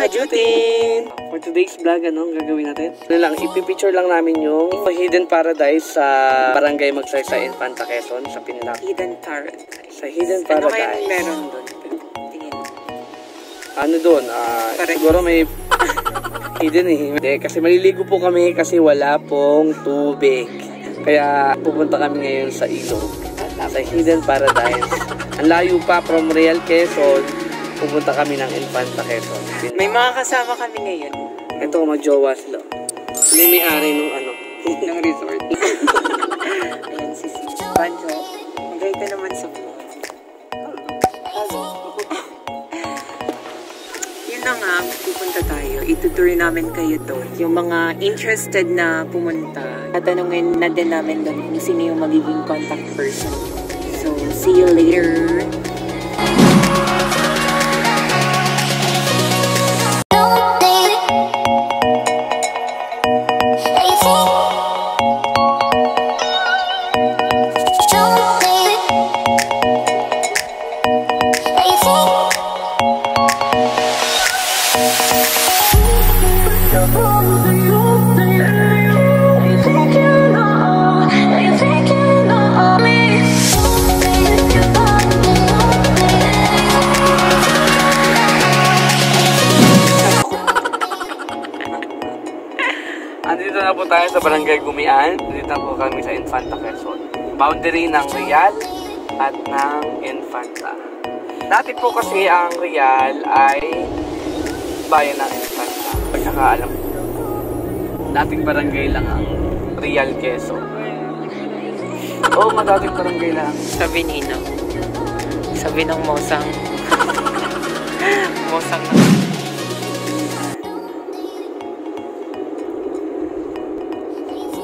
kajutin! For today's vlog, anong gagawin natin? Ano lang, ipipicture lang namin yung Hidden Paradise sa Barangay Magsaysay, Infanta, Quezon, sa Pinlac. Hidden Paradise. Sa Hidden Paradise. Ano kaya meron doon? Tingin. Ano doon? Siguro may hidden eh. Hindi, kasi maliligo po kami kasi wala pong tubig. Kaya pupunta kami ngayon sa ilog. Sa Hidden Paradise. Ang layo pa from Real Quezon. Pupunta kami ng Infanta, Quezon. May mga kasama kami ngayon. Ito, mag-jowa sila. Hindi may-ari nung ano. ng resort. Ayan si Banjo. Magay ka naman sa vlog. Hello. Yun na nga, pupunta tayo. Itutur namin kayo doon. Yung mga interested na pumunta, tatanungin na din namin doon kung sino yung magiging contact person. So, see you later. Andito na po tayo sa Barangay Gumian. Andito na po kami sa Infanta, Quezon. Boundary ng Real at ng Infanta. Dati po kasi ang Real ay bayan ng Infanta. Pagkakaalam ko. Dating barangay lang ang Real Quezon. Oo, dating barangay lang. Sabi Nino. Sabi ng Mosang. Mosang na.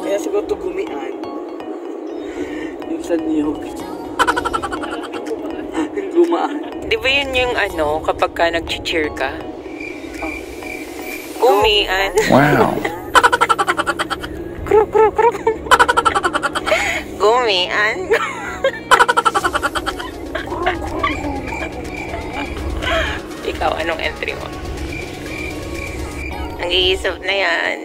Kaya siguro ito Gumian. Yung sa niyog. Yung gumaan. Di ba yun yung ano, kapag ka nag-cheer ka? Gumian. Wow. Kruk, kruk, kruk. Gumian. Ikaw, anong entry mo? Nag-iisip na yan.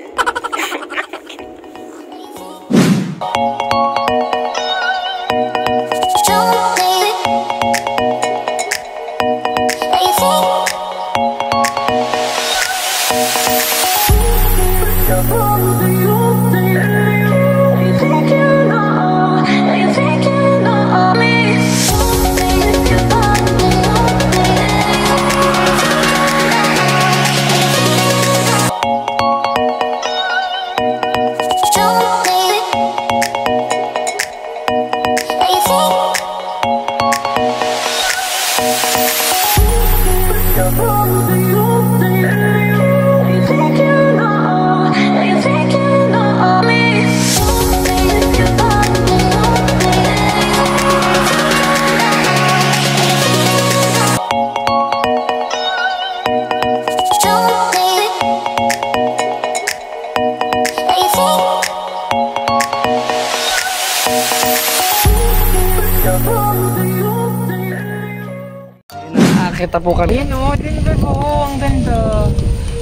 Nakakita po kami. Ayan o, din po. Ang ganda.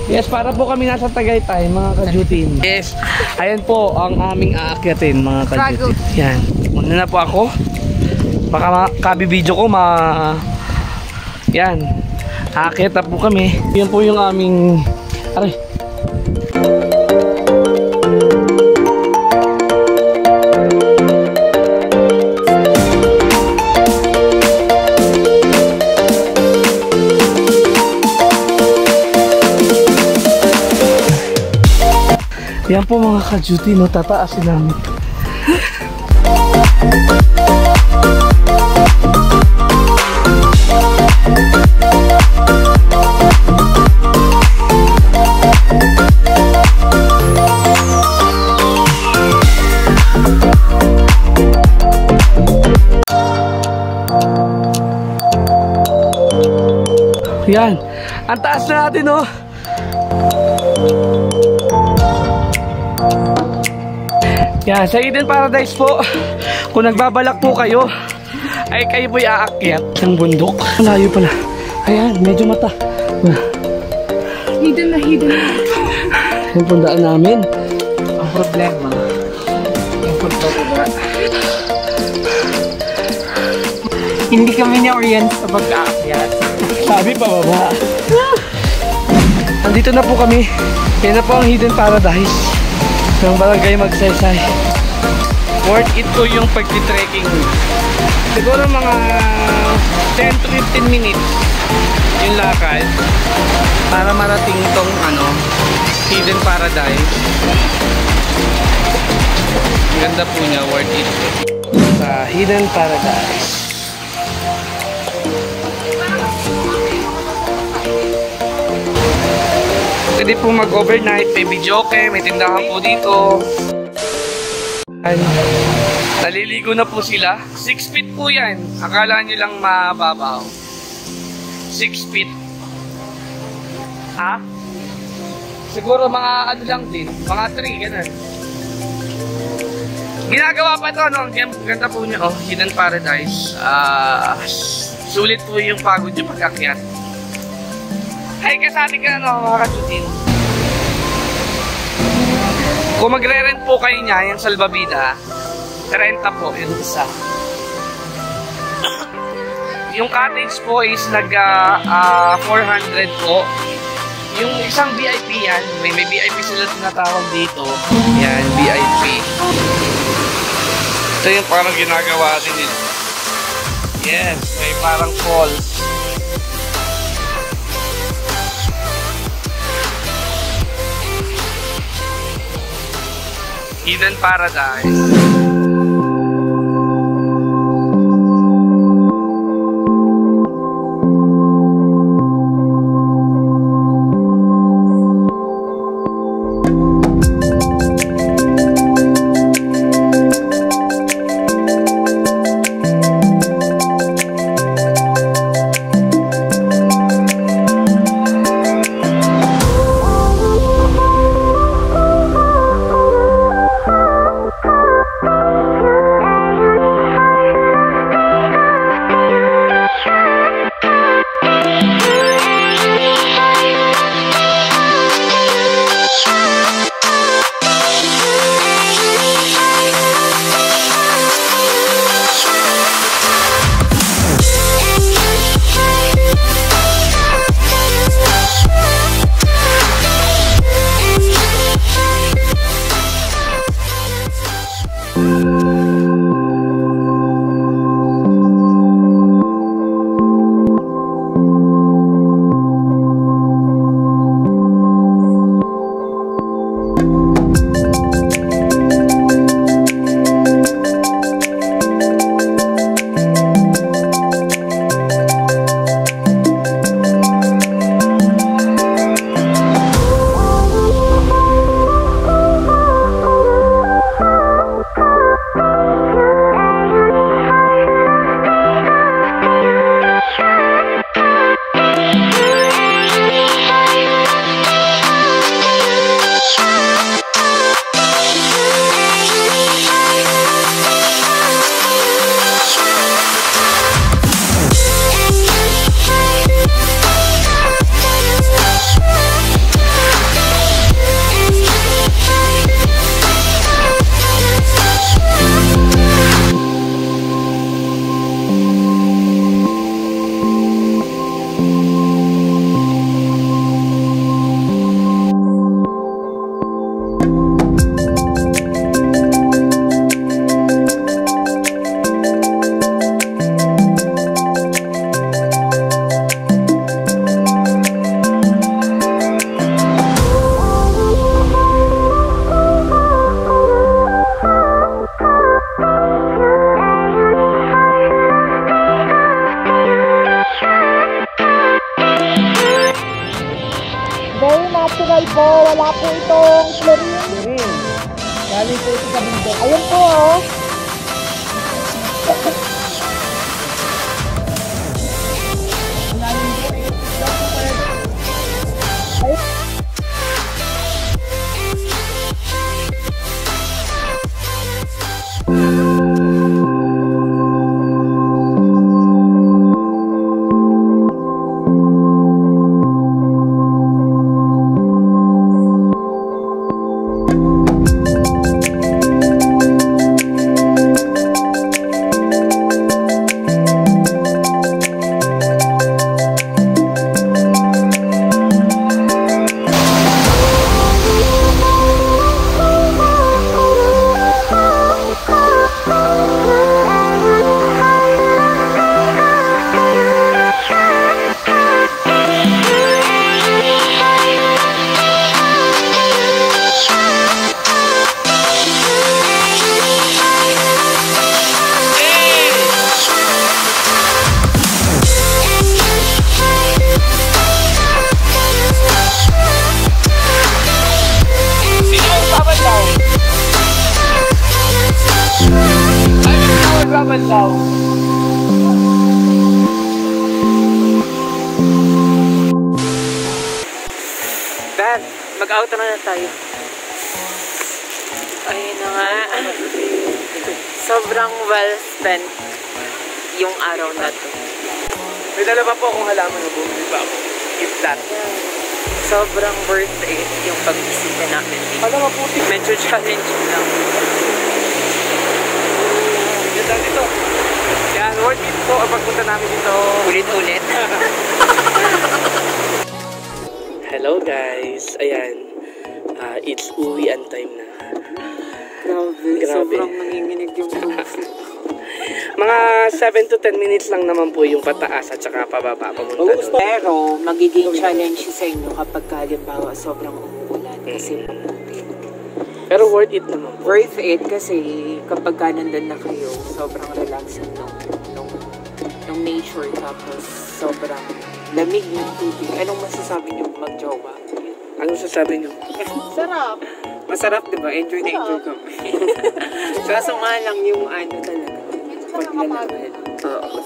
Yes, para po kami nasa Tagaytay, mga kajutin. Yes, ayan po ang aming aakyatin, mga kajutin. Yan, muna na po ako. Baka kabibidyo ko yan, aakyat na po kami. Yan po yung aming... Aray. Yan po mga kajuti, no, tataasin namin. Yan, ang taas na natin, no. Yan, sa Hidden Paradise po, kung nagbabalak po kayo, ay kayo po'y aakyat ng bundok. Layo pala. Ayan, medyo mata. Hidden na hidden. Yung pundaan namin. Ang problema, yung pagpapaba. Hindi kami na-orient sa pag-aakyat. Sabi pa baba. Andito na po kami. Yan na po ang Hidden Paradise ng Barangay Magsaysay. Worth it po yung pag-trekking. Siguro mga 10 to 15 minutes yung lakad para marating tong Hidden Paradise. Ganda po niya, worth it sa Hidden Paradise. Pwede po mag-overnight, may videoke, may tindahan po dito. Naliligo na po sila. 6 feet po yan. Akala nyo lang mababaw. 6 feet. Ha? Siguro mga lang din. Mga 3, ganun. Ginagawa pa ito, no? Ganda po niya, oh. Hidden Paradise. Sulit po yung pagod yung pag-akyat. Ay, kasali ka mga kasutin. Kung magre-rent po kayo niya, yung salbabida, renta po, yung isa. Yung cottage po is nag 400 po. Yung isang VIP yan, may VIP sila tinatawag dito. Yan, VIP. Ito yung parang ginagawa din nila. Yes, may parang falls. Hidden Paradise. natural po. Wala po itong chlorine. Galing po ito sa bundok. Ayun po, oh. Laban daw. Beb, mag-out na tayo. Ayun na nga. Sobrang well spent yung araw na to. May dala pa po akong halaman na bumili pa ako. If that. Sobrang worth it yung pagbisita namin dito. Alam mo po, Medyo challenging lang. ganda dito. Yan, worth it po ang pagpunta namin dito. Ulit-ulit. Hello guys, ayan. It's uwian time na. Grabe. Sobrang nanginginig yung puso. Mga 7 to 10 minutes lang naman po yung pataas at saka pababa papunta doon. Pero magiging challenge sa inyo kapag halimbawa sobrang umuulan kasi Pero worth it naman po. worth it kasi kapag nandun na kayo, sobrang relaxing ng nature tapos sobrang lamig ng tubig. Anong masasabi niyo mag-jowa? Anong sasabi niyo? Sarap. Masarap, di ba? Enjoy na enjoy kami. Kaso nga lang yung ano talaga. Paglalakad. Oo.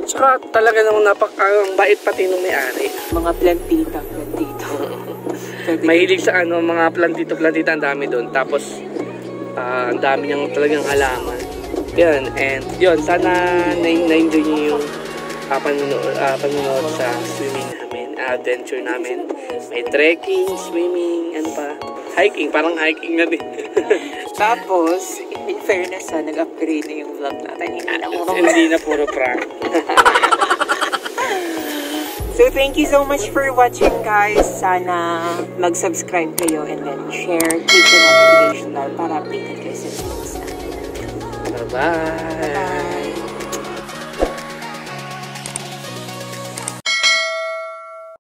Tsaka talaga namang ang bait pati nung may-ari. Mga plantita. Mahilig sa ano, mga plantita ang dami doon. Tapos, ang dami niyang talagang halaman. Yan, and yun, sana na-enjoy niyo yung panunood sa swimming namin, adventure namin. May trekking, swimming, ano pa. Hiking, parang hiking na din. Tapos, in fairness nag-upgrade na yung vlog natin. Hindi na puro prank. So, thank you so much for watching, guys. Sana mag-subscribe kayo and then share, click the notification bell para updated kayo sa videos natin. Bye-bye!